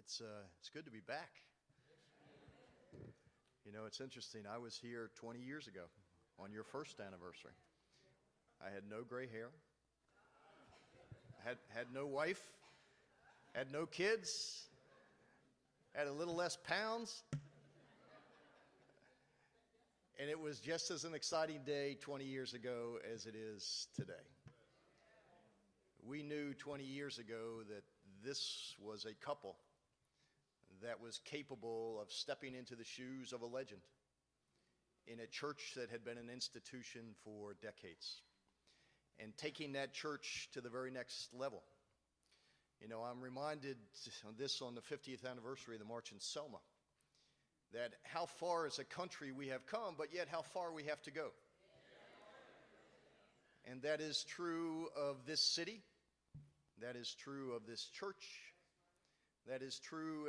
It's good to be back. You know, it's interesting. I was here 20 years ago on your first anniversary. I had no gray hair, had no wife, had no kids, had a little less pounds, and it was just as an exciting day 20 years ago as it is today. We knew 20 years ago that this was a couple that was capable of stepping into the shoes of a legend in a church that had been an institution for decades and taking that church to the very next level. You know, I'm reminded on the 50th anniversary of the March in Selma, that how far as a country we have come, but yet how far we have to go. And that is true of this city. That is true of this church. That is true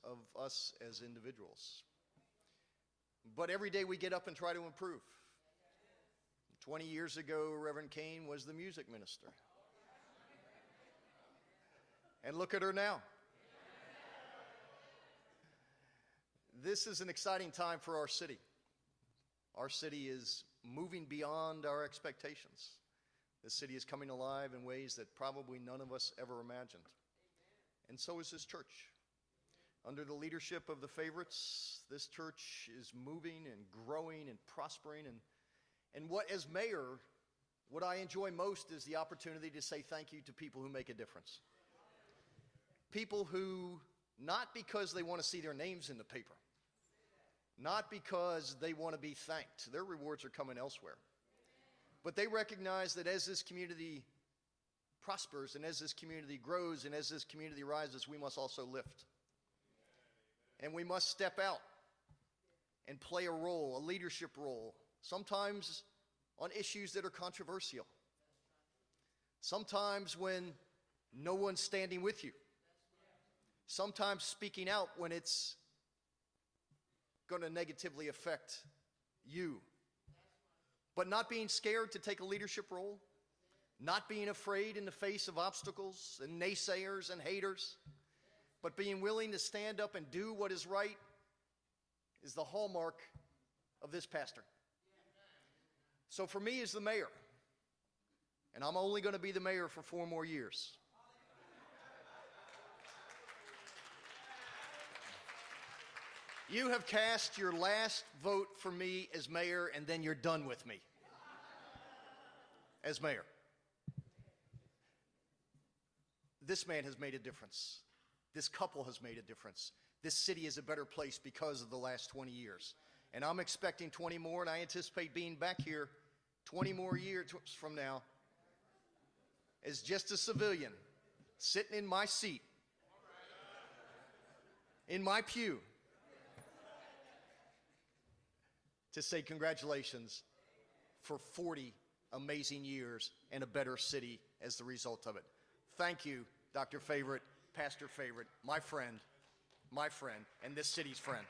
of us as individuals. But every day we get up and try to improve. 20 years ago, Reverend Kane was the music minister. And look at her now. This is an exciting time for our city. Our city is moving beyond our expectations. This city is coming alive in ways that probably none of us ever imagined. And so is this church. Under the leadership of the Favorites, this church is moving and growing and prospering. And what, as mayor, what I enjoy most is the opportunity to say thank you to people who make a difference. People who, not because they want to see their names in the paper, not because they want to be thanked, their rewards are coming elsewhere, but they recognize that as this community prospers and as this community grows and as this community rises, we must also lift. And we must step out and play a role, a leadership role, sometimes on issues that are controversial, sometimes when no one's standing with you, sometimes speaking out when it's going to negatively affect you, but not being scared to take a leadership role, not being afraid in the face of obstacles and naysayers and haters, but being willing to stand up and do what is right is the hallmark of this pastor. So for me as the mayor, and I'm only going to be the mayor for 4 more years, you have cast your last vote for me as mayor, and then you're done with me as mayor. This man has made a difference. This couple has made a difference. This city is a better place because of the last 20 years. And I'm expecting 20 more, and I anticipate being back here 20 more years from now as just a civilian, sitting in my seat, in my pew, to say congratulations for 40 amazing years and a better city as the result of it. Thank you, Dr. Favorite, Pastor Favorite, my friend, and this city's friend.